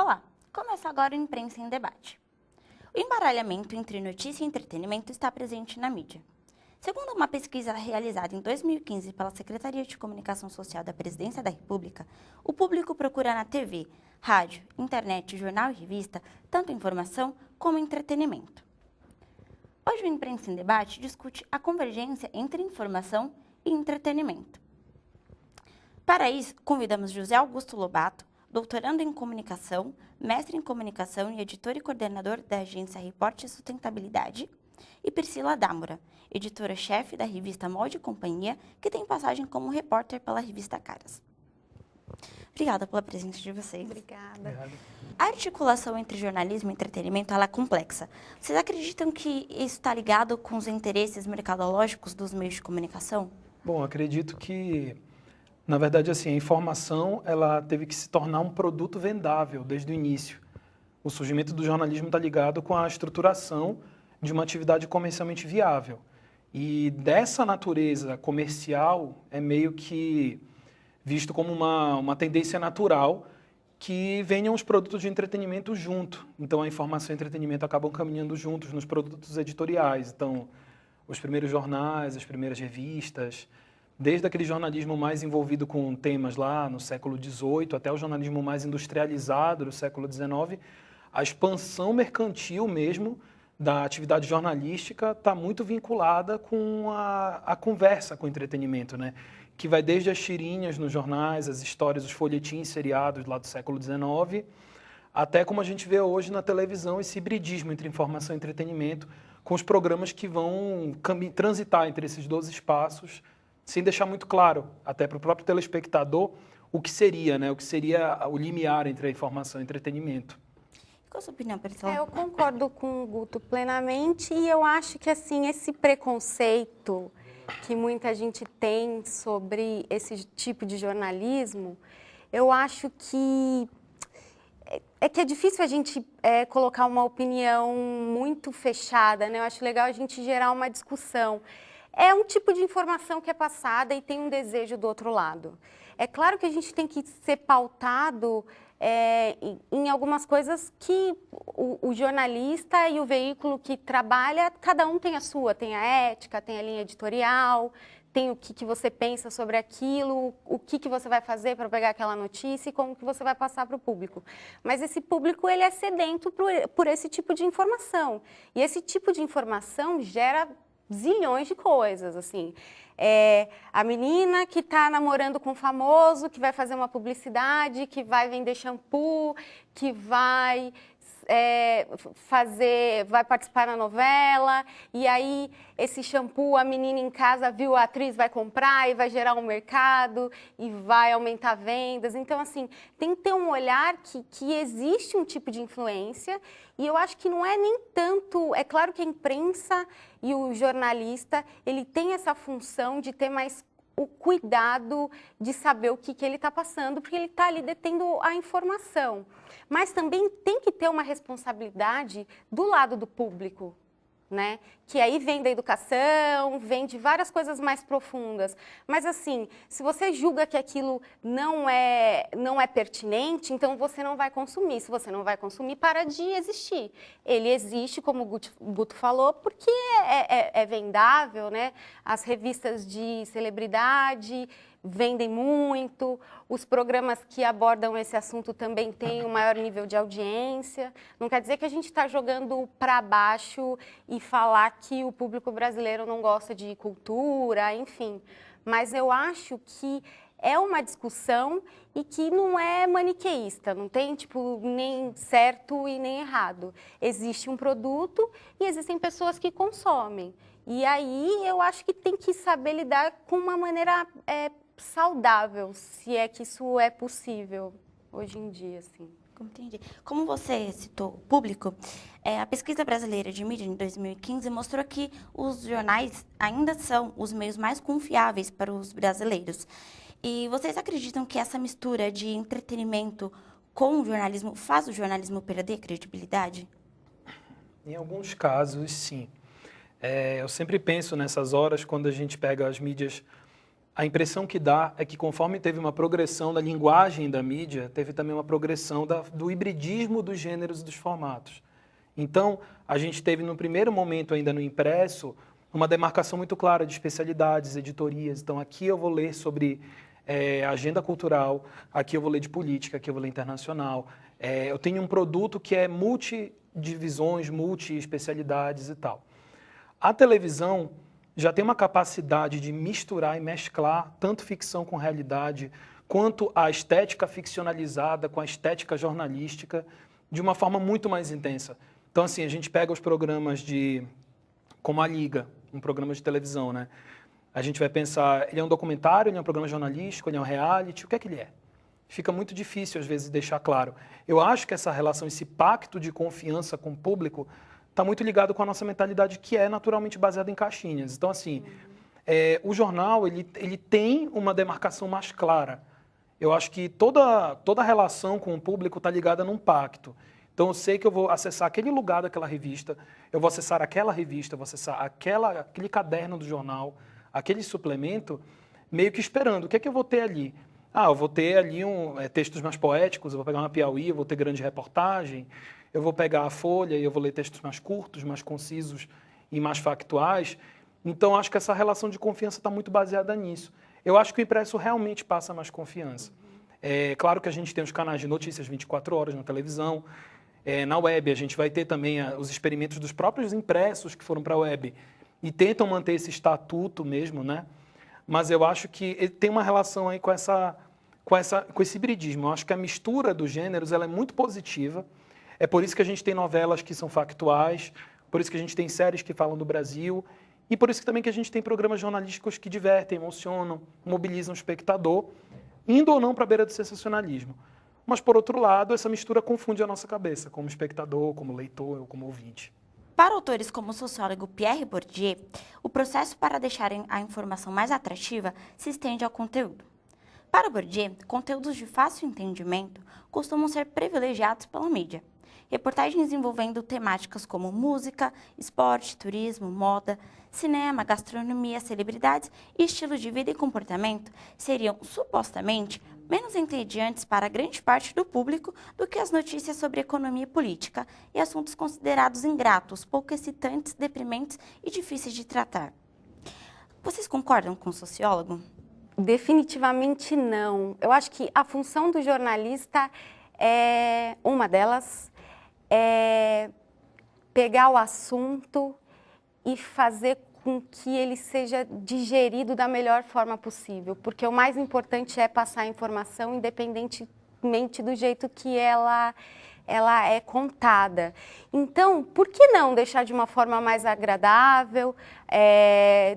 Olá, começa agora o Imprensa em Debate. O embaralhamento entre notícia e entretenimento está presente na mídia. Segundo uma pesquisa realizada em 2015 pela Secretaria de Comunicação Social da Presidência da República, o público procura na TV, rádio, internet, jornal e revista tanto informação como entretenimento. Hoje o Imprensa em Debate discute a convergência entre informação e entretenimento. Para isso, convidamos José Augusto Lobato, doutorando em comunicação, mestre em comunicação e editor e coordenador da agência Reporte Sustentabilidade, e Priscila Dâmora, editora-chefe da revista Molde e Companhia, que tem passagem como repórter pela revista Caras. Obrigada pela presença de vocês. Obrigada. A articulação entre jornalismo e entretenimento ela é complexa. Vocês acreditam que isso está ligado com os interesses mercadológicos dos meios de comunicação? Bom, acredito que, na verdade, assim, a informação ela teve que se tornar um produto vendável desde o início. O surgimento do jornalismo está ligado com a estruturação de uma atividade comercialmente viável. E dessa natureza comercial é meio que visto como uma tendência natural que venham os produtos de entretenimento junto. Então, a informação e o entretenimento acabam caminhando juntos nos produtos editoriais. Então, os primeiros jornais, as primeiras revistas, desde aquele jornalismo mais envolvido com temas lá no século XVIII até o jornalismo mais industrializado do século XIX, a expansão mercantil mesmo da atividade jornalística está muito vinculada com a conversa com o entretenimento, né? Que vai desde as tirinhas nos jornais, as histórias, os folhetins seriados lá do século XIX, até como a gente vê hoje na televisão, esse hibridismo entre informação e entretenimento, com os programas que vão transitar entre esses dois espaços, sem deixar muito claro, até para o próprio telespectador, o que seria, né? O que seria o limiar entre a informação e o entretenimento. Qual a sua opinião, Priscila? Eu concordo com o Guto plenamente e eu acho que assim esse preconceito que muita gente tem sobre esse tipo de jornalismo, eu acho que é difícil a gente colocar uma opinião muito fechada, né? Eu acho legal a gente gerar uma discussão. É um tipo de informação que é passada e tem um desejo do outro lado. É claro que a gente tem que ser pautado em algumas coisas que o jornalista e o veículo que trabalha, cada um tem a sua, tem a ética, tem a linha editorial, tem o que você pensa sobre aquilo, o que você vai fazer para pegar aquela notícia e como que você vai passar para o público. Mas esse público ele é sedento por esse tipo de informação. E esse tipo de informação gera zilhões de coisas, assim. A menina que está namorando com um famoso, que vai fazer uma publicidade, que vai vender shampoo, que vai vai participar na novela, e aí esse shampoo, a menina em casa viu a atriz, vai comprar e vai gerar um mercado e vai aumentar vendas. Então, assim, tem que ter um olhar que existe um tipo de influência e eu acho que não é nem tanto... É claro que a imprensa e o jornalista, ele tem essa função de ter mais o cuidado de saber o que ele está passando, porque ele está ali detendo a informação. Mas também tem que ter uma responsabilidade do lado do público, né? Que aí vem da educação, vem de várias coisas mais profundas. Mas assim, se você julga que aquilo não é pertinente, então você não vai consumir. Se você não vai consumir, para de existir. Ele existe, como o Guto falou, porque é vendável, né? As revistas de celebridade vendem muito, os programas que abordam esse assunto também têm um maior nível de audiência. Não quer dizer que a gente está jogando para baixo e falar que o público brasileiro não gosta de cultura, enfim. Mas eu acho que é uma discussão e que não é maniqueísta, não tem tipo nem certo e nem errado. Existe um produto e existem pessoas que consomem. E aí eu acho que tem que saber lidar com uma maneira saudável, se é que isso é possível hoje em dia, assim. Entendi. Como você citou o público, a pesquisa brasileira de mídia em 2015 mostrou que os jornais ainda são os meios mais confiáveis para os brasileiros. E vocês acreditam que essa mistura de entretenimento com o jornalismo faz o jornalismo perder credibilidade? Em alguns casos, sim. Eu sempre penso nessas horas, quando a gente pega as mídias a impressão que dá é que conforme teve uma progressão da linguagem da mídia, teve também uma progressão do hibridismo dos gêneros e dos formatos. Então, a gente teve no primeiro momento ainda no impresso uma demarcação muito clara de especialidades, editorias. Então, aqui eu vou ler sobre agenda cultural, aqui eu vou ler de política, aqui eu vou ler internacional. Eu tenho um produto que é multidivisões, multi-especialidades e tal. A televisão já tem uma capacidade de misturar e mesclar tanto ficção com realidade, quanto a estética ficcionalizada com a estética jornalística, de uma forma muito mais intensa. Então, assim, a gente pega os programas como a Liga, um programa de televisão, né? A gente vai pensar, ele é um documentário, ele é um programa jornalístico, ele é um reality, o que é que ele é? Fica muito difícil, às vezes, deixar claro. Eu acho que essa relação, esse pacto de confiança com o público está muito ligado com a nossa mentalidade, que é naturalmente baseada em caixinhas. Então, assim, o jornal, ele tem uma demarcação mais clara. Eu acho que toda relação com o público está ligada num pacto. Então, eu sei que eu vou acessar aquele lugar daquela revista, eu vou acessar aquela revista, eu vou acessar aquele caderno do jornal, aquele suplemento, meio que esperando. O que é que eu vou ter ali? Eu vou ter ali textos mais poéticos, eu vou pegar uma Piauí, eu vou ter grande reportagem, eu vou pegar a Folha e eu vou ler textos mais curtos, mais concisos e mais factuais. Então, acho que essa relação de confiança está muito baseada nisso. Eu acho que o impresso realmente passa mais confiança. É claro que a gente tem os canais de notícias 24 horas na televisão. Na web, a gente vai ter também os experimentos dos próprios impressos que foram para a web e tentam manter esse estatuto mesmo, né? Mas eu acho que tem uma relação aí com esse hibridismo. Eu acho que a mistura dos gêneros ela é muito positiva. É por isso que a gente tem novelas que são factuais, por isso que a gente tem séries que falam do Brasil e por isso que também que a gente tem programas jornalísticos que divertem, emocionam, mobilizam o espectador, indo ou não para a beira do sensacionalismo. Mas, por outro lado, essa mistura confunde a nossa cabeça, como espectador, como leitor ou como ouvinte. Para autores como o sociólogo Pierre Bourdieu, o processo para deixar a informação mais atrativa se estende ao conteúdo. Para Bourdieu, conteúdos de fácil entendimento costumam ser privilegiados pela mídia. Reportagens envolvendo temáticas como música, esporte, turismo, moda, cinema, gastronomia, celebridades e estilo de vida e comportamento seriam, supostamente, menos entediantes para grande parte do público do que as notícias sobre economia e política e assuntos considerados ingratos, pouco excitantes, deprimentes e difíceis de tratar. Vocês concordam com o sociólogo? Definitivamente não. Eu acho que a função do jornalista é uma delas, é pegar o assunto e fazer com que ele seja digerido da melhor forma possível, porque o mais importante é passar a informação independentemente do jeito que ela é contada. Então, por que não deixar de uma forma mais agradável,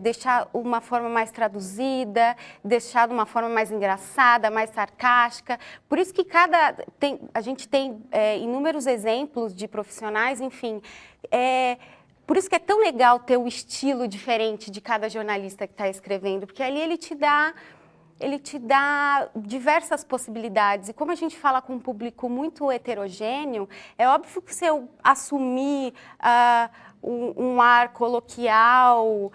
deixar uma forma mais traduzida, deixar de uma forma mais engraçada, mais sarcástica? Por isso que a gente tem inúmeros exemplos de profissionais, enfim, por isso que é tão legal ter o estilo diferente de cada jornalista que está escrevendo, porque ali ele te dá diversas possibilidades. E como a gente fala com um público muito heterogêneo, é óbvio que se eu assumir um ar coloquial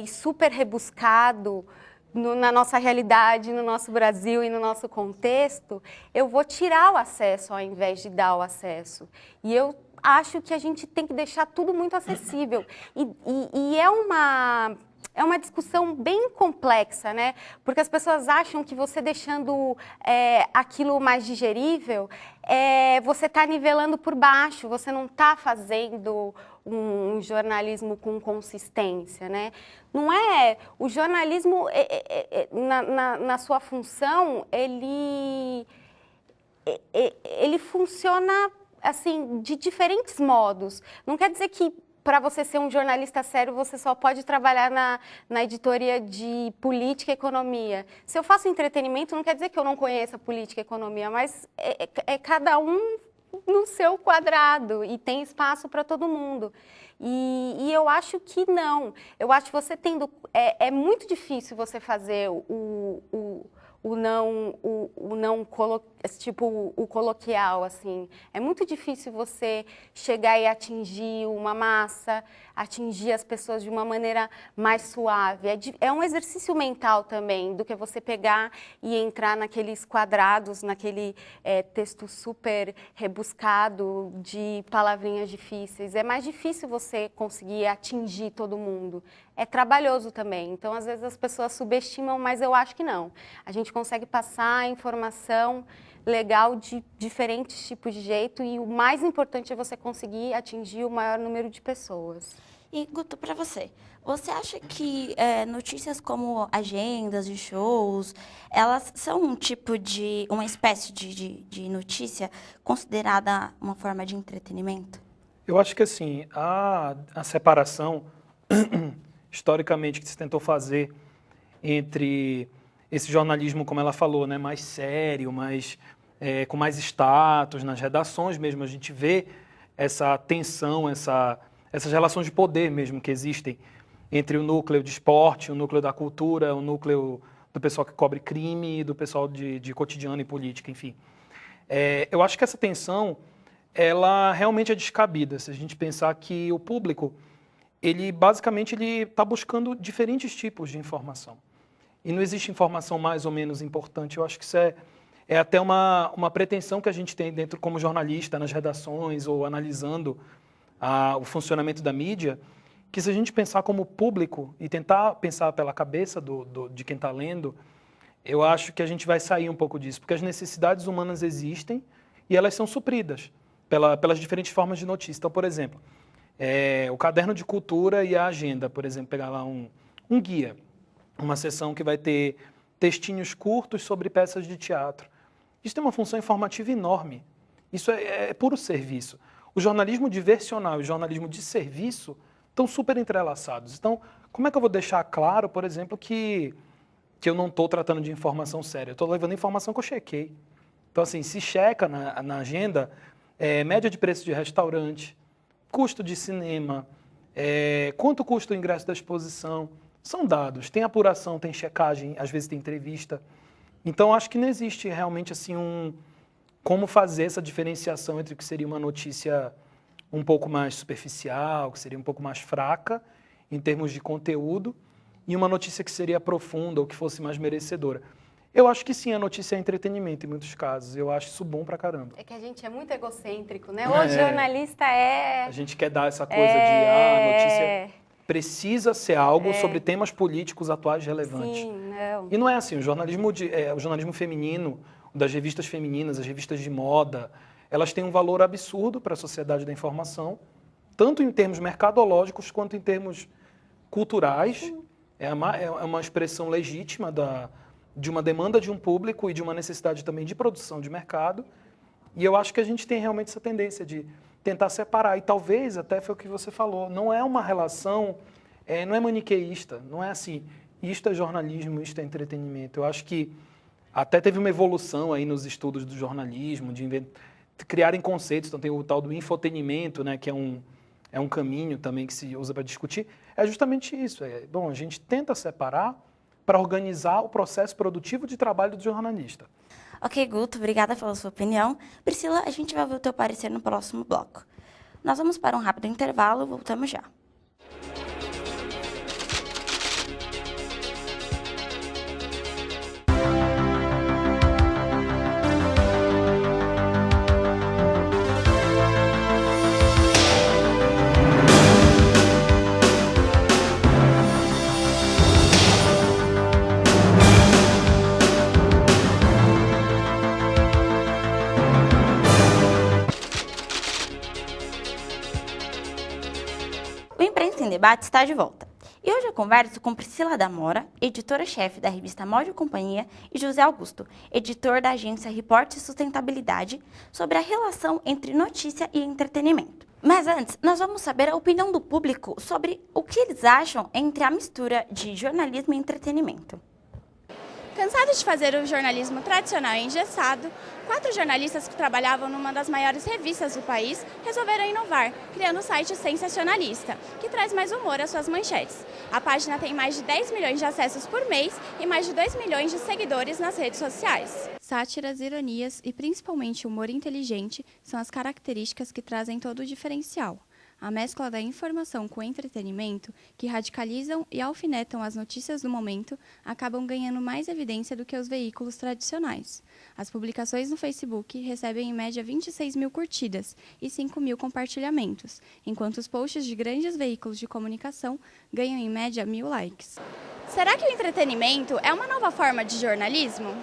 e super rebuscado na nossa realidade, no nosso Brasil e no nosso contexto, eu vou tirar o acesso ao invés de dar o acesso. E eu acho que a gente tem que deixar tudo muito acessível. E é uma discussão bem complexa, né? Porque as pessoas acham que você deixando aquilo mais digerível, você está nivelando por baixo, você não está fazendo um jornalismo com consistência, né? Não é... O jornalismo, na sua função, ele funciona assim, de diferentes modos. Não quer dizer que para você ser um jornalista sério, você só pode trabalhar na editoria de política e economia. Se eu faço entretenimento, não quer dizer que eu não conheça política e economia, mas é cada um no seu quadrado e tem espaço para todo mundo. E eu acho que não. Eu acho que você tendo... É muito difícil você fazer o o coloquial, assim. É muito difícil você chegar e atingir uma massa, atingir as pessoas de uma maneira mais suave. É um exercício mental também, do que você pegar e entrar naqueles quadrados, naquele texto super rebuscado de palavrinhas difíceis. É mais difícil você conseguir atingir todo mundo. É trabalhoso também, então às vezes as pessoas subestimam, mas eu acho que não. A gente consegue passar informação legal de diferentes tipos de jeito e o mais importante é você conseguir atingir o maior número de pessoas. E, Guto, para você, você acha que notícias como agendas de shows, elas são uma espécie de notícia considerada uma forma de entretenimento? Eu acho que assim, a separação historicamente que se tentou fazer entre esse jornalismo, como ela falou, né, mais sério, com mais status, nas redações mesmo, a gente vê essa tensão, essas relações de poder mesmo que existem entre o núcleo de esporte, o núcleo da cultura, o núcleo do pessoal que cobre crime e do pessoal de cotidiano e política, enfim. Eu acho que essa tensão, ela realmente é descabida, se a gente pensar que o público, ele basicamente está buscando diferentes tipos de informação. E não existe informação mais ou menos importante. Eu acho que isso é até uma pretensão que a gente tem dentro como jornalista, nas redações, ou analisando o funcionamento da mídia, que se a gente pensar como público e tentar pensar pela cabeça de quem está lendo, eu acho que a gente vai sair um pouco disso, porque as necessidades humanas existem e elas são supridas pelas diferentes formas de notícia. Então, por exemplo, o caderno de cultura e a agenda, por exemplo, pegar lá um guia, uma seção que vai ter textinhos curtos sobre peças de teatro. Isso tem uma função informativa enorme. Isso é puro serviço. O jornalismo diversional e o jornalismo de serviço estão super entrelaçados. Então, como é que eu vou deixar claro, por exemplo, que eu não estou tratando de informação séria? Eu estou levando informação que eu chequei. Então, assim, se checa na agenda, média de preço de restaurante, custo de cinema, quanto custa o ingresso da exposição, são dados, tem apuração, tem checagem, às vezes tem entrevista. Então, acho que não existe realmente assim como fazer essa diferenciação entre o que seria uma notícia um pouco mais superficial, que seria um pouco mais fraca em termos de conteúdo, e uma notícia que seria profunda ou que fosse mais merecedora. Eu acho que sim, a notícia é entretenimento em muitos casos. Eu acho isso bom pra caramba. É que a gente é muito egocêntrico, né? O jornalista A gente quer dar essa coisa de a notícia precisa ser algo sobre temas políticos atuais relevantes. Sim, não. E não é assim. O jornalismo feminino, das revistas femininas, as revistas de moda, elas têm um valor absurdo para a sociedade da informação, tanto em termos mercadológicos quanto em termos culturais. Sim. É uma expressão legítima de uma demanda de um público e de uma necessidade também de produção de mercado. E eu acho que a gente tem realmente essa tendência de tentar separar. E talvez, até foi o que você falou, não é uma relação, não é maniqueísta, não é assim, isto é jornalismo, isto é entretenimento. Eu acho que até teve uma evolução aí nos estudos do jornalismo, de criarem conceitos. Então tem o tal do infotenimento, né, que é um caminho também que se usa para discutir. É justamente isso. Bom, a gente tenta separar para organizar o processo produtivo de trabalho do jornalista. Ok, Guto, obrigada pela sua opinião. Priscila, a gente vai ver o teu parecer no próximo bloco. Nós vamos para um rápido intervalo, voltamos já. Debate está de volta. E hoje eu converso com Priscila Damora, editora-chefe da revista Moda e Companhia, e José Augusto, editor da agência Report Sustentabilidade, sobre a relação entre notícia e entretenimento. Mas antes, nós vamos saber a opinião do público sobre o que eles acham entre a mistura de jornalismo e entretenimento. Cansados de fazer o jornalismo tradicional e engessado, 4 jornalistas que trabalhavam numa das maiores revistas do país resolveram inovar, criando o site Sensacionalista, que traz mais humor às suas manchetes. A página tem mais de 10 milhões de acessos por mês e mais de 2 milhões de seguidores nas redes sociais. Sátiras, ironias e principalmente humor inteligente são as características que trazem todo o diferencial. A mescla da informação com o entretenimento, que radicalizam e alfinetam as notícias do momento, acabam ganhando mais evidência do que os veículos tradicionais. As publicações no Facebook recebem em média 26 mil curtidas e 5 mil compartilhamentos, enquanto os posts de grandes veículos de comunicação ganham em média 1.000 likes. Será que o entretenimento é uma nova forma de jornalismo?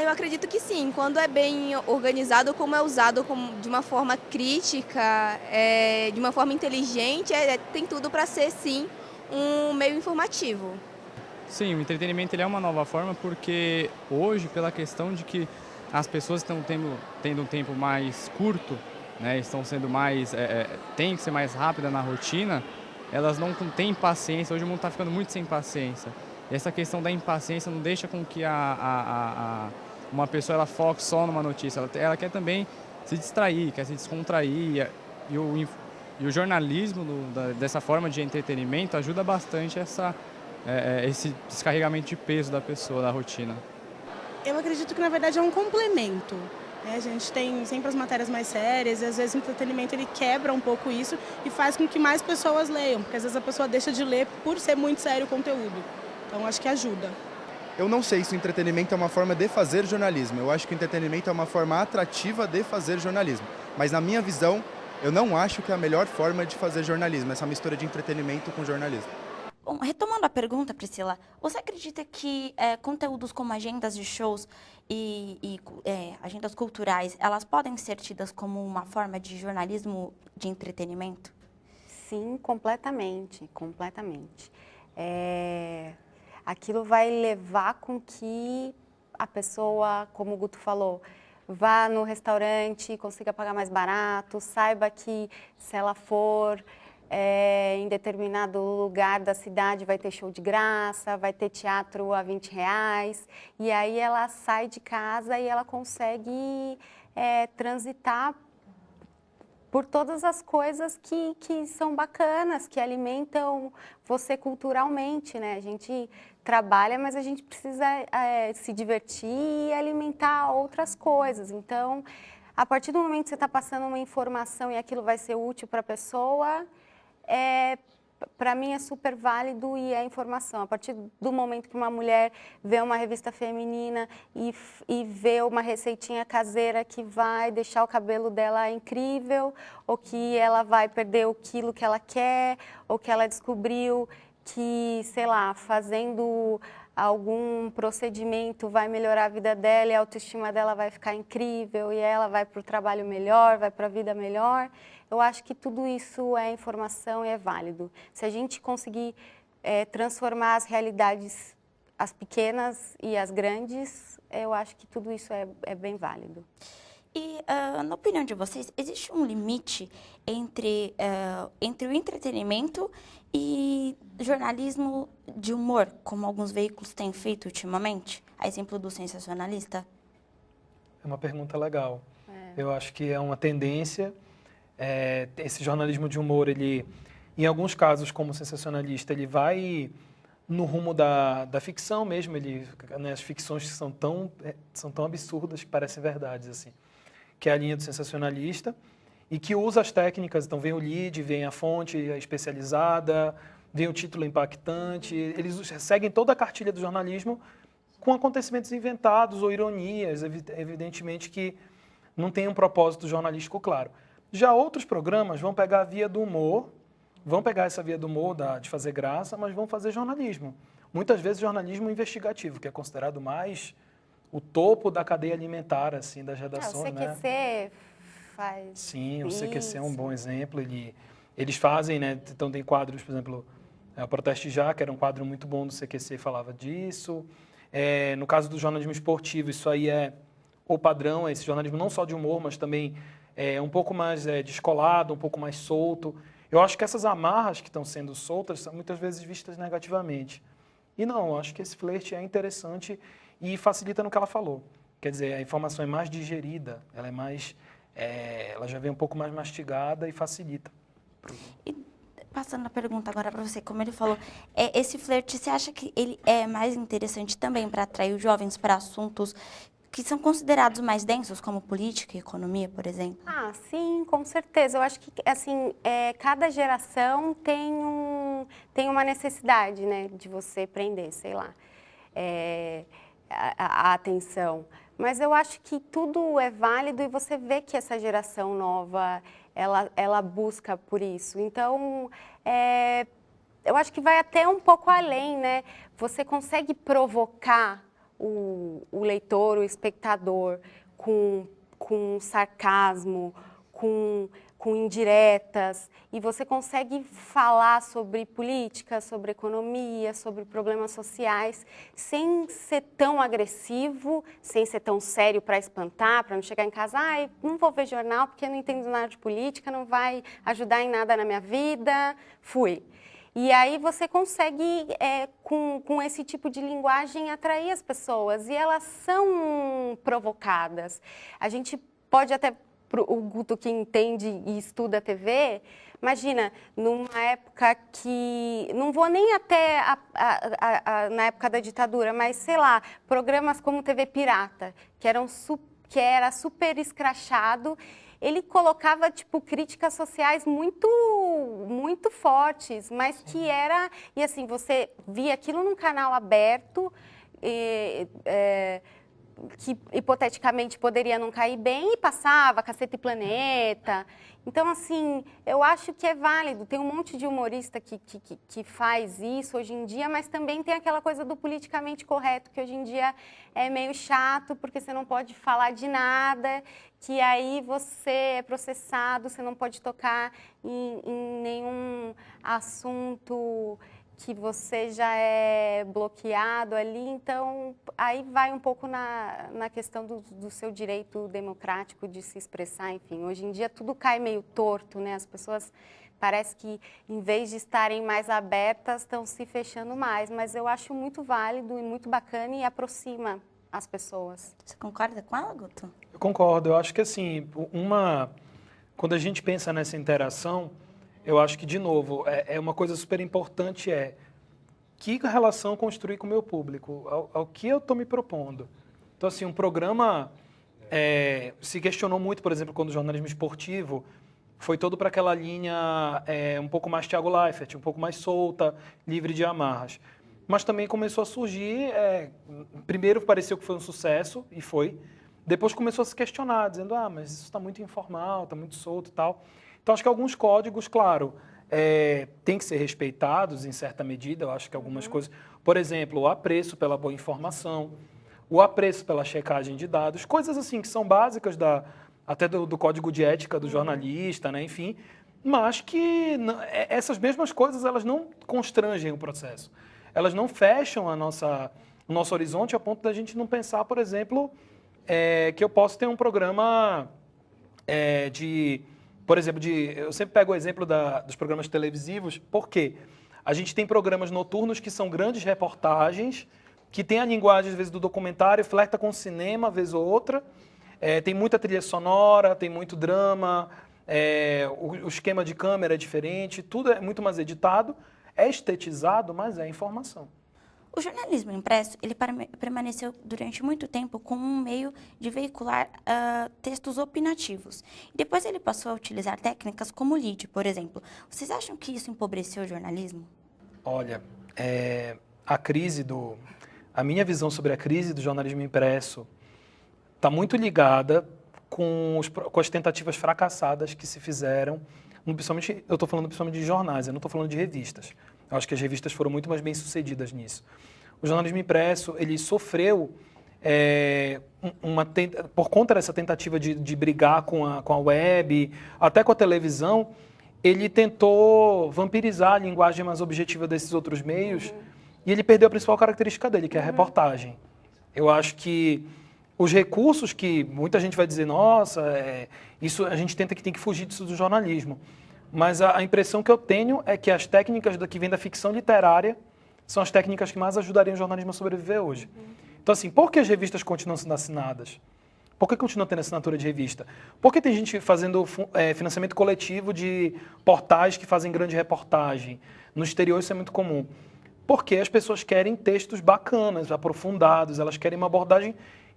Eu acredito que sim, quando é bem organizado, como é usado de uma forma crítica, de uma forma inteligente, tem tudo para ser, sim, um meio informativo. Sim, o entretenimento ele é uma nova forma porque hoje, pela questão de que as pessoas estão tendo um tempo mais curto, né, estão sendo mais, tem que ser mais rápida na rotina, elas não têm paciência, hoje o mundo está ficando muito sem paciência. E essa questão da impaciência não deixa com que uma pessoa ela foque só numa notícia. Ela quer também se distrair, quer se descontrair. E o jornalismo, dessa forma de entretenimento, ajuda bastante esse descarregamento de peso da pessoa, da rotina. Eu acredito que, na verdade, é um complemento. A gente tem sempre as matérias mais sérias e, às vezes, o entretenimento ele quebra um pouco isso e faz com que mais pessoas leiam, porque, às vezes, a pessoa deixa de ler por ser muito sério o conteúdo. Então, acho que ajuda. Eu não sei se o entretenimento é uma forma de fazer jornalismo. Eu acho que o entretenimento é uma forma atrativa de fazer jornalismo. Mas, na minha visão, eu não acho que é a melhor forma de fazer jornalismo, essa mistura de entretenimento com jornalismo. Bom, retomando a pergunta, Priscila, você acredita que conteúdos como agendas de shows e agendas culturais, elas podem ser tidas como uma forma de jornalismo de entretenimento? Sim, completamente, completamente. Aquilo vai levar com que a pessoa, como o Guto falou, vá no restaurante, consiga pagar mais barato, saiba que se ela for em determinado lugar da cidade vai ter show de graça, vai ter teatro a R$20, e aí ela sai de casa e ela consegue transitar por todas as coisas que são bacanas, que alimentam você culturalmente, né? A gente trabalha, mas a gente precisa se divertir e alimentar outras coisas. Então, a partir do momento que você está passando uma informação e aquilo vai ser útil para a pessoa, para mim é super válido e é informação. A partir do momento que uma mulher vê uma revista feminina e vê uma receitinha caseira que vai deixar o cabelo dela incrível, ou que ela vai perder o quilo que ela quer, ou que ela descobriu que, sei lá, fazendo algum procedimento vai melhorar a vida dela e a autoestima dela vai ficar incrível e ela vai para o trabalho melhor, vai para a vida melhor. Eu acho que tudo isso é informação e é válido. Se a gente conseguir transformar as realidades, as pequenas e as grandes, eu acho que tudo isso é bem válido. E, na opinião de vocês, existe um limite entre o entretenimento e jornalismo de humor, como alguns veículos têm feito ultimamente? A exemplo do sensacionalista? É uma pergunta legal. Eu acho que é uma tendência. Esse jornalismo de humor, ele, em alguns casos, como sensacionalista, ele vai no rumo da ficção mesmo. Né, as ficções que são tão absurdas que parecem verdades, assim. Que é a linha do sensacionalista, e que usa as técnicas. Então, vem o lead, vem a fonte especializada, vem o título impactante. Eles seguem toda a cartilha do jornalismo com acontecimentos inventados ou ironias, evidentemente que não tem um propósito jornalístico claro. Já outros programas vão pegar a via do humor, vão pegar essa via do humor de fazer graça, mas vão fazer jornalismo. Muitas vezes jornalismo investigativo, que é considerado mais o topo da cadeia alimentar, assim, das redações, o CQC, né? Faz Sim, o CQC isso. é um bom exemplo. Eles fazem, né? Então tem quadros, por exemplo, o Proteste Já, que era um quadro muito bom do CQC, falava disso. No caso do jornalismo esportivo, isso aí é o padrão, esse jornalismo não só de humor, mas também um pouco mais descolado, um pouco mais solto. Eu acho que essas amarras que estão sendo soltas são muitas vezes vistas negativamente. E não, eu acho que esse flerte é interessante e facilita no que ela falou. Quer dizer, a informação é mais digerida, ela é mais, ela já vem um pouco mais mastigada e facilita. E passando a pergunta agora para você, como ele falou, esse flerte, você acha que ele é mais interessante também para atrair os jovens para assuntos que são considerados mais densos, como política e economia, por exemplo? Ah, sim, com certeza. Eu acho que, assim, cada geração tem uma necessidade, né, de você prender, sei lá, a atenção. Mas eu acho que tudo é válido e você vê que essa geração nova, ela busca por isso. Então, eu acho que vai até um pouco além, né? Você consegue provocar o leitor, o espectador, com sarcasmo, com indiretas, e você consegue falar sobre política, sobre economia, sobre problemas sociais, sem ser tão agressivo, sem ser tão sério para espantar, para não chegar em casa, não vou ver jornal porque eu não entendo nada de política, não vai ajudar em nada na minha vida, fui. E aí você consegue, com esse tipo de linguagem, atrair as pessoas. E elas são provocadas. A gente pode até, o Guto que entende e estuda a TV, imagina, numa época que, não vou nem até na época da ditadura, mas sei lá, programas como TV Pirata, que era super escrachado, ele colocava, tipo, críticas sociais muito fortes, mas que era... E, assim, você via aquilo num canal aberto, que, hipoteticamente, poderia não cair bem, e passava Cacete e Planeta. Então, assim, eu acho que é válido. Tem um monte de humorista que faz isso hoje em dia, mas também tem aquela coisa do politicamente correto, que hoje em dia é meio chato, porque você não pode falar de nada, que aí você é processado, você não pode tocar em nenhum assunto que você já é bloqueado ali, então aí vai um pouco na questão do seu direito democrático de se expressar, enfim. Hoje em dia tudo cai meio torto, né? As pessoas parece que em vez de estarem mais abertas, estão se fechando mais, mas eu acho muito válido e muito bacana e aproxima as pessoas. Você concorda com ela, Guto? Eu concordo, eu acho que assim, quando a gente pensa nessa interação, eu acho que, de novo, uma coisa super importante que relação construir com o meu público, ao que eu estou me propondo. Então, assim, um programa se questionou muito, por exemplo, quando o jornalismo esportivo foi todo para aquela linha um pouco mais Thiago Leifert, um pouco mais solta, livre de amarras. Mas também começou a surgir, primeiro pareceu que foi um sucesso, e foi. Depois começou a se questionar, dizendo, mas isso está muito informal, está muito solto e tal. Então, acho que alguns códigos, claro, têm que ser respeitados em certa medida. Eu acho que algumas coisas... Por exemplo, o apreço pela boa informação, o apreço pela checagem de dados, coisas assim que são básicas até do código de ética do jornalista, né? Enfim, mas que essas mesmas coisas elas não constrangem o processo. Elas não fecham o nosso horizonte a ponto da gente não pensar, por exemplo, que eu posso ter um programa por exemplo, eu sempre pego o exemplo dos programas televisivos, porque a gente tem programas noturnos que são grandes reportagens, que tem a linguagem, às vezes, do documentário, flerta com o cinema, vez ou outra, tem muita trilha sonora, tem muito drama, o esquema de câmera é diferente, tudo é muito mais editado, é estetizado, mas é informação. O jornalismo impresso, ele permaneceu durante muito tempo como um meio de veicular textos opinativos. Depois ele passou a utilizar técnicas como o lead, por exemplo. Vocês acham que isso empobreceu o jornalismo? Olha, a minha visão sobre a crise do jornalismo impresso está muito ligada com as tentativas fracassadas que se fizeram, principalmente, eu estou falando principalmente de jornais, eu não estou falando de revistas. Eu acho que as revistas foram muito mais bem-sucedidas nisso. O jornalismo impresso, ele sofreu, por conta dessa tentativa de brigar com a web, até com a televisão, ele tentou vampirizar a linguagem mais objetiva desses outros meios, e ele perdeu a principal característica dele, que é a reportagem. Eu acho que os recursos que muita gente vai dizer, nossa, isso a gente tem que fugir disso do jornalismo. Mas a impressão que eu tenho é que as técnicas que vêm da ficção literária são as técnicas que mais ajudariam o jornalismo a sobreviver hoje. Então, assim, por que as revistas continuam sendo assinadas? Por que continua tendo assinatura de revista? Por que tem gente fazendo financiamento coletivo de portais que fazem grande reportagem? No exterior isso é muito comum. Porque as pessoas querem textos bacanas, aprofundados, elas querem uma abordagem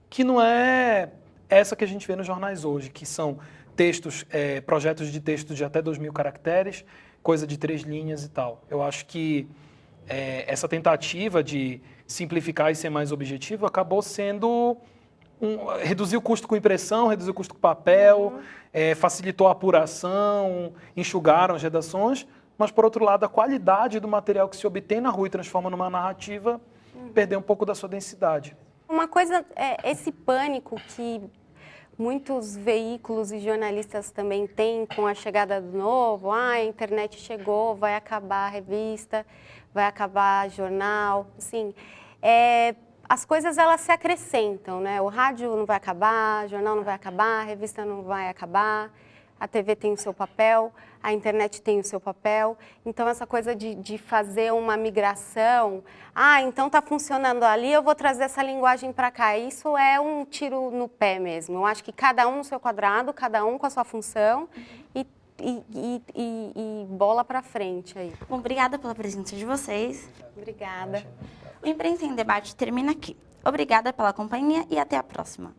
que não é essa que a gente vê nos jornais hoje, que são textos, projetos de textos de até 2.000 caracteres, coisa de 3 linhas e tal. Eu acho que essa tentativa de simplificar e ser mais objetivo acabou sendo reduzir o custo com impressão, reduzir o custo com papel, facilitou a apuração, enxugaram as redações, mas, por outro lado, a qualidade do material que se obtém na rua e transforma numa narrativa perdeu um pouco da sua densidade. Uma coisa é esse pânico que muitos veículos e jornalistas também têm com a chegada do novo. A internet chegou, vai acabar a revista, vai acabar jornal. Assim, as coisas elas se acrescentam, né? O rádio não vai acabar, o jornal não vai acabar, a revista não vai acabar, a TV tem o seu papel, a internet tem o seu papel. Então, essa coisa de fazer uma migração, então está funcionando ali, eu vou trazer essa linguagem para cá. Isso é um tiro no pé mesmo. Eu acho que cada um no seu quadrado, cada um com a sua função e bola para frente aí. Bom, obrigada pela presença de vocês. Obrigada. O Imprensa em Debate termina aqui. Obrigada pela companhia e até a próxima.